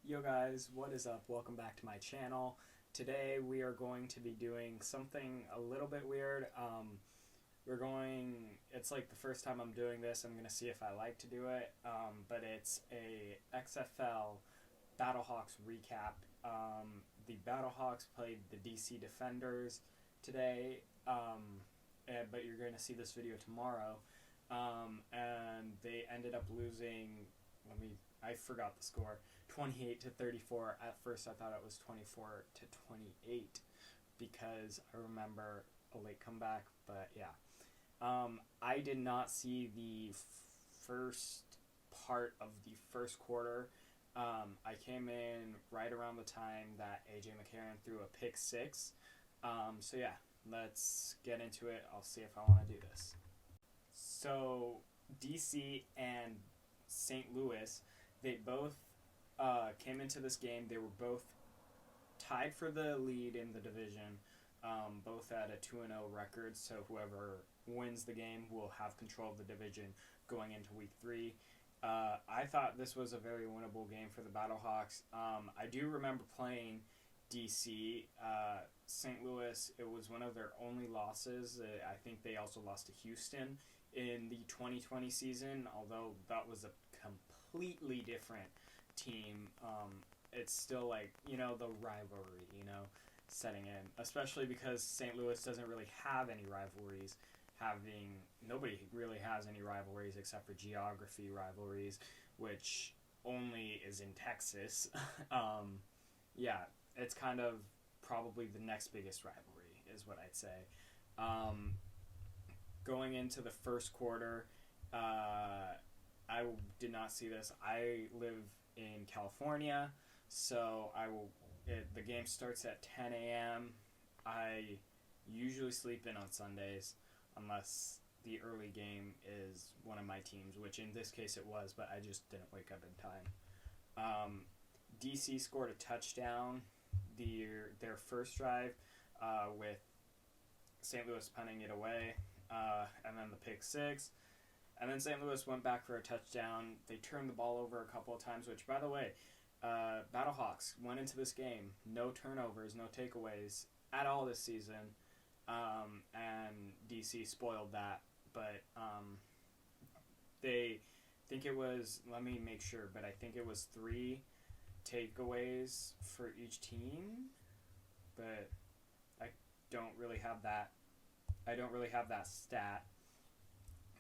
Yo guys, what is up? Welcome back to my channel. Today we are going to be doing something a little bit weird. It's like the first time I'm doing this. I'm going to see if I like to do it. But it's a XFL Battlehawks recap. The Battlehawks played the DC Defenders today, but you're going to see this video tomorrow. And they ended up losing, I forgot the score, 28-34. At first I thought it was 24-28 because I remember a late comeback, but yeah. I did not see the first part of the first quarter. I came in right around the time that AJ McCarron threw a pick six. So yeah, let's get into it. I'll see if I want to do this. So DC and St. Louis, they both came into this game. They were both tied for the lead in the division, both at a 2-0 record. So whoever wins the game will have control of the division going into week 3. I thought this was a very winnable game for the Battlehawks. I do remember playing DC. St. Louis, it was one of their only losses. I think they also lost to Houston in the 2020 season, although that was a completely different team. It's still like, the rivalry, setting in, especially because St. Louis doesn't really have any rivalries. Nobody really has any rivalries except for geography rivalries, which only is in Texas. Yeah, it's kind of probably the next biggest rivalry is what I'd say. Going into the first quarter, I did not see this. I live in California, so the game starts at 10 a.m. I usually sleep in on Sundays unless the early game is one of my teams, which in this case it was, but I just didn't wake up in time. DC scored a touchdown their first drive with St. Louis punting it away, and then the pick six. And then St. Louis went back for a touchdown. They turned the ball over a couple of times, which, by the way, Battlehawks went into this game, no turnovers, no takeaways at all this season, and DC spoiled that. But they think it was, let me make sure, but I think it was 3 takeaways for each team, but I don't really have that stat.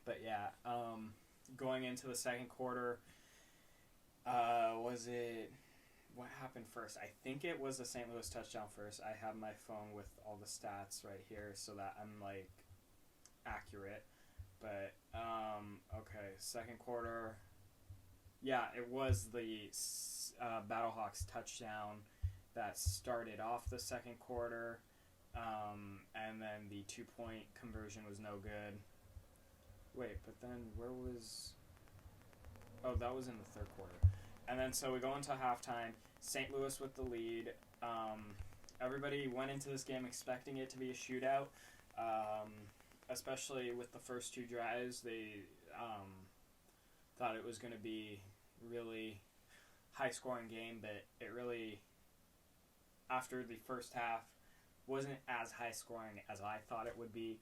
But yeah, going into the second quarter, what happened first? I think it was the St. Louis touchdown first. I have my phone with all the stats right here so that I'm like accurate. But okay, second quarter. Yeah, it was the Battlehawks touchdown that started off the second quarter, and then the 2-point conversion was no good. Wait, but then where was... Oh, that was in the third quarter. And then so we go into halftime. St. Louis with the lead. Everybody went into this game expecting it to be a shootout, especially with the first 2 drives. They thought it was going to be really high-scoring game, but it really, after the first half, wasn't as high-scoring as I thought it would be.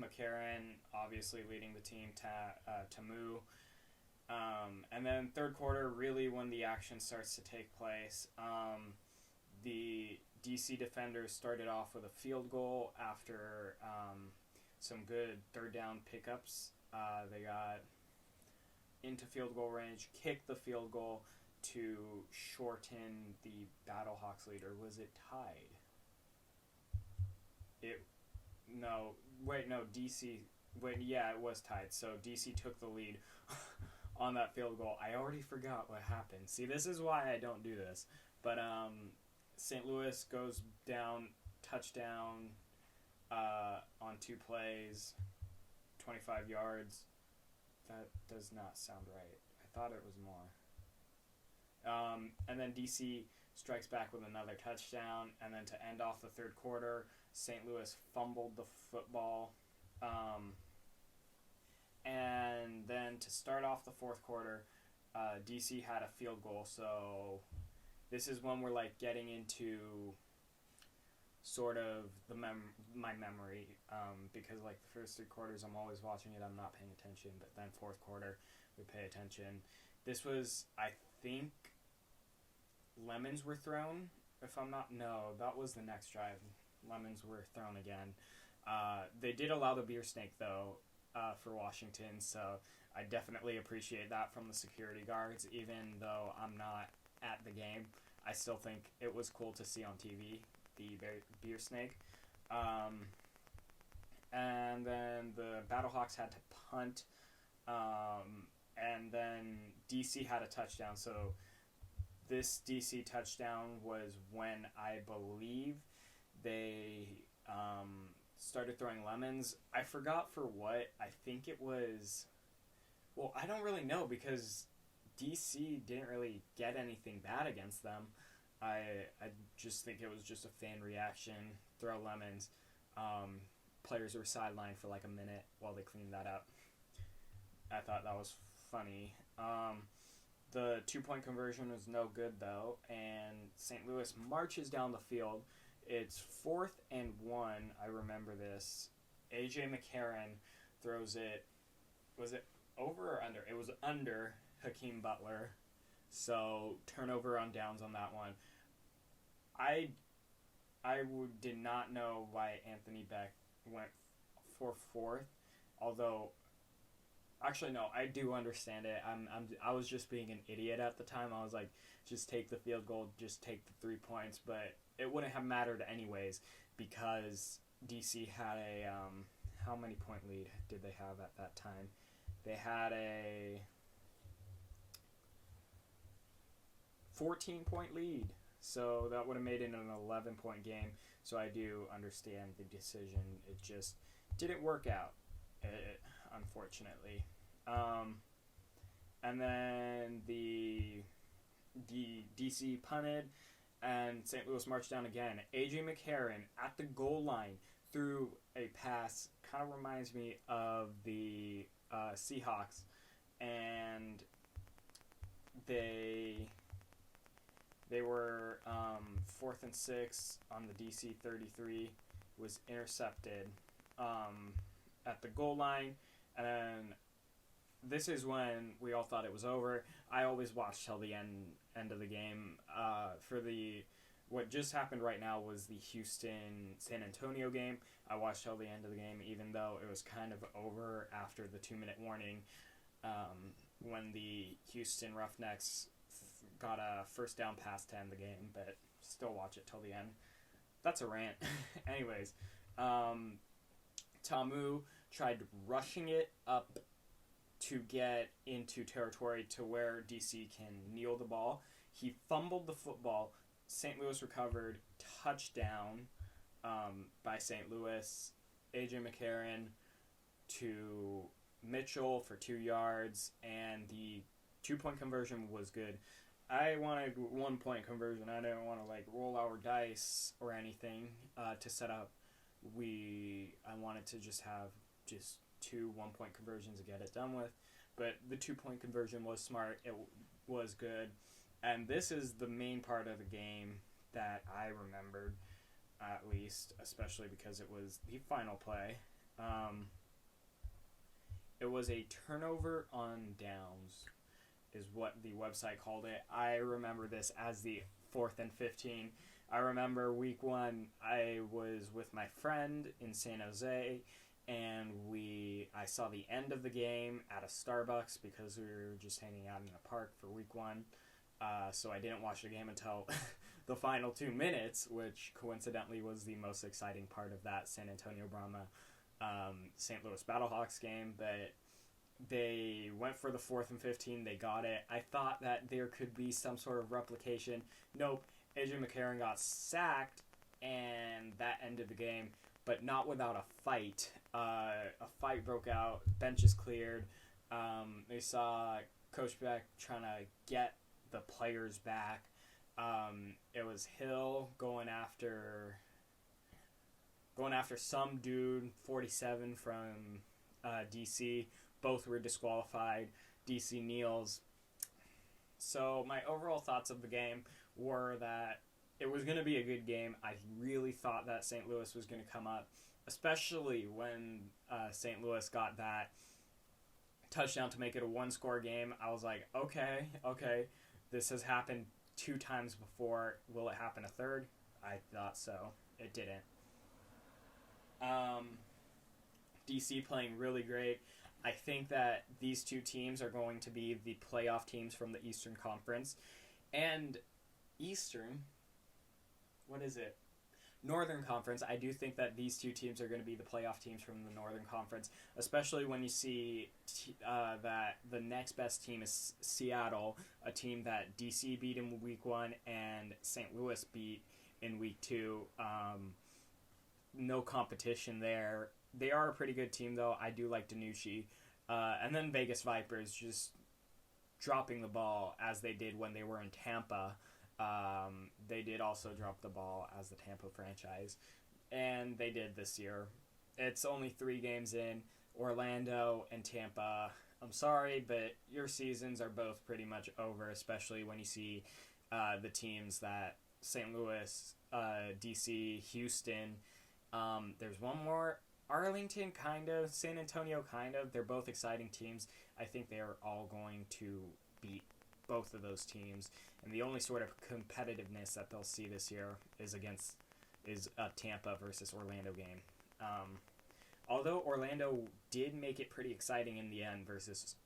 McCarron obviously leading the team, Tamu. And then third quarter, really when the action starts to take place, the DC defenders started off with a field goal after some good third down pickups. They got into field goal range, kicked the field goal to shorten the Battlehawks lead, or was it tied? DC it was tied. So DC took the lead on that field goal. I already forgot what happened. See, this is why I don't do this. But St. Louis goes down, touchdown on 2 plays, 25 yards. That does not sound right. I thought it was more. And then DC strikes back with another touchdown, and then to end off the third quarter, St. Louis fumbled the football. And then to start off the fourth quarter, DC had a field goal, so this is when we're like getting into sort of my memory, because like the first 3 quarters I'm always watching it, I'm not paying attention, but then fourth quarter we pay attention. This was, I think, lemons were thrown. If I'm not, no, that was the next drive. Lemons were thrown again. They did allow the beer snake though, for Washington, so I definitely appreciate that from the security guards. Even though I'm not at the game, I still think it was cool to see on TV the beer snake. And then the Battlehawks had to punt, and then DC had a touchdown. So this DC touchdown was when I believe they started throwing lemons. I forgot for what. I think it was... Well, I don't really know because DC didn't really get anything bad against them. I just think it was just a fan reaction. Throw lemons. Players were sidelined for like a minute while they cleaned that up. I thought that was funny. The 2-point conversion was no good though, and St. Louis marches down the field. It's 4th and 1. I remember this. AJ McCarron throws it. Was it over or under? It was under Hakeem Butler. So turnover on downs on that one. I did not know why Anthony Beck went for 4th, although actually no, I do understand it. I was just being an idiot at the time. I was like, just take the field goal, just take the 3 points, but it wouldn't have mattered anyways because DC had a how many point lead did they have at that time? They had a 14-point lead. So that would have made it an 11-point game. So I do understand the decision. It just didn't work out, unfortunately. And then the DC punted, and St. Louis marched down again. AJ McCarron at the goal line threw a pass. Kind of reminds me of the Seahawks, and they were 4th and 6 on the DC 33. Was intercepted at the goal line, and this is when we all thought it was over. I always watched till the end of the game. What just happened right now was the Houston-San Antonio game. I watched till the end of the game, even though it was kind of over after the 2-minute warning, when the Houston Roughnecks got a first down pass to end the game, but still watch it till the end. That's a rant. Anyways, Tamu tried rushing it up to get into territory to where DC can kneel the ball. He fumbled the football. St. Louis recovered. Touchdown by St. Louis. AJ McCarron to Mitchell for 2 yards, and the 2-point conversion was good. I wanted 1-point conversion. I didn't want to like roll our dice or anything to set up. I wanted to just have just 2 1-point conversions to get it done with. But the 2-point conversion was smart. It was good. And this is the main part of the game that I remembered, at least, especially because it was the final play. It was a turnover on downs, is what the website called it. I remember this as the 4th and 15. I remember week 1, I was with my friend in San Jose, and I saw the end of the game at a Starbucks because we were just hanging out in the park for week 1. So I didn't watch the game until the final 2 minutes, which coincidentally was the most exciting part of that San Antonio Brahma St. Louis Battlehawks game. But they went for the 4th and 15. They got it. I thought that there could be some sort of replication. Nope. AJ McCarron got sacked, and that ended the game, but not without a fight. A fight broke out. Benches cleared. They saw Coach Beck trying to get the players back. It was Hill going after some dude, 47 from DC. Both were disqualified. DC kneels. So my overall thoughts of the game were that it was going to be a good game. I really thought that St. Louis was going to come up, especially when St. Louis got that touchdown to make it a one-score game. I was like, okay, this has happened 2 times before. Will it happen a third? I thought so. It didn't. DC playing really great. I think that these 2 teams are going to be the playoff teams from the Eastern Conference. And Northern Conference. I do think that these 2 teams are going to be the playoff teams from the Northern Conference, especially when you see that the next best team is Seattle, a team that DC beat in Week 1 and St. Louis beat in Week 2. No competition there. They are a pretty good team, though. I do like Danucci. And then Vegas Vipers just dropping the ball as they did when they were in Tampa. They did also drop the ball as the Tampa franchise, and they did this year. It's only 3 games in. Orlando and Tampa, I'm sorry, but your seasons are both pretty much over, especially when you see the teams that St. Louis, DC, Houston. There's one more, Arlington, kind of, San Antonio, kind of. They're both exciting teams. I think they are all going to beat both of those teams. And the only sort of competitiveness that they'll see this year is a Tampa versus Orlando game. Although Orlando did make it pretty exciting in the end versus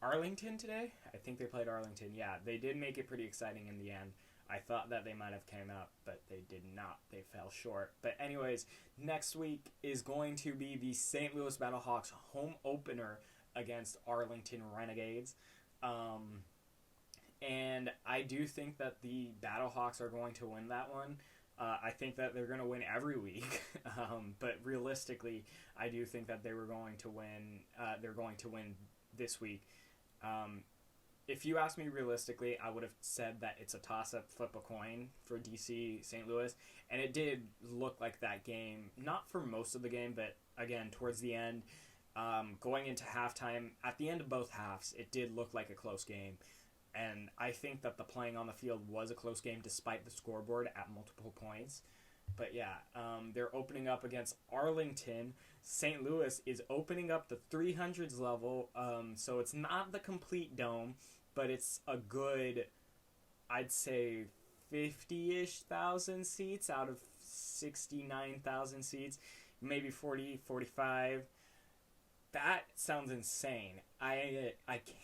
Arlington today. I think they played Arlington. Yeah, they did make it pretty exciting in the end. I thought that they might have came up, but they did not. They fell short. But anyways, next week is going to be the St. Louis Battlehawks home opener against Arlington Renegades. And I do think that the Battlehawks are going to win that one. I think that they're going to win every week. But realistically, I do think that they were going to win. They're going to win this week. If you ask me realistically, I would have said that it's a toss-up, flip a coin for DC St. Louis. And it did look like that game, not for most of the game, but again, towards the end, going into halftime, at the end of both halves, it did look like a close game. And I think that the playing on the field was a close game despite the scoreboard at multiple points. But yeah, they're opening up against Arlington. St. Louis is opening up the 300s level, so it's not the complete dome, but it's a good, I'd say, 50-ish thousand seats out of 69,000 seats, maybe 40, 45. That sounds insane. I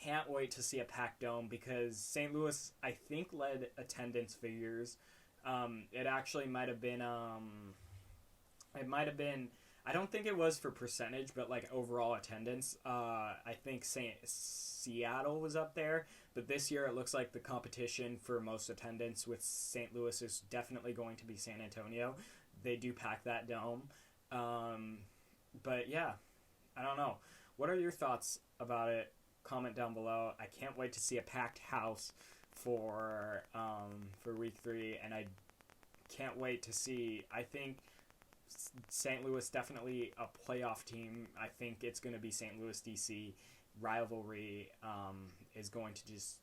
can't wait to see a packed dome because St. Louis, I think, led attendance figures. It actually might have been, I don't think it was for percentage, but like overall attendance. I think Seattle was up there, but this year it looks like the competition for most attendance with St. Louis is definitely going to be San Antonio. They do pack that dome. But yeah. I don't know. What are your thoughts about it? Comment down below. I can't wait to see a packed house for week 3, and I can't wait to see. I think St. Louis definitely a playoff team. I think it's going to be St. Louis DC rivalry is going to just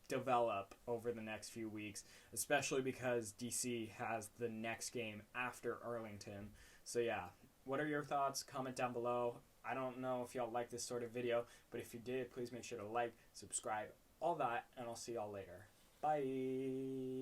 develop over the next few weeks, especially because DC has the next game after Arlington. So yeah. What are your thoughts? Comment down below. I don't know if y'all like this sort of video, but if you did, please make sure to like, subscribe, all that, and I'll see y'all later. Bye!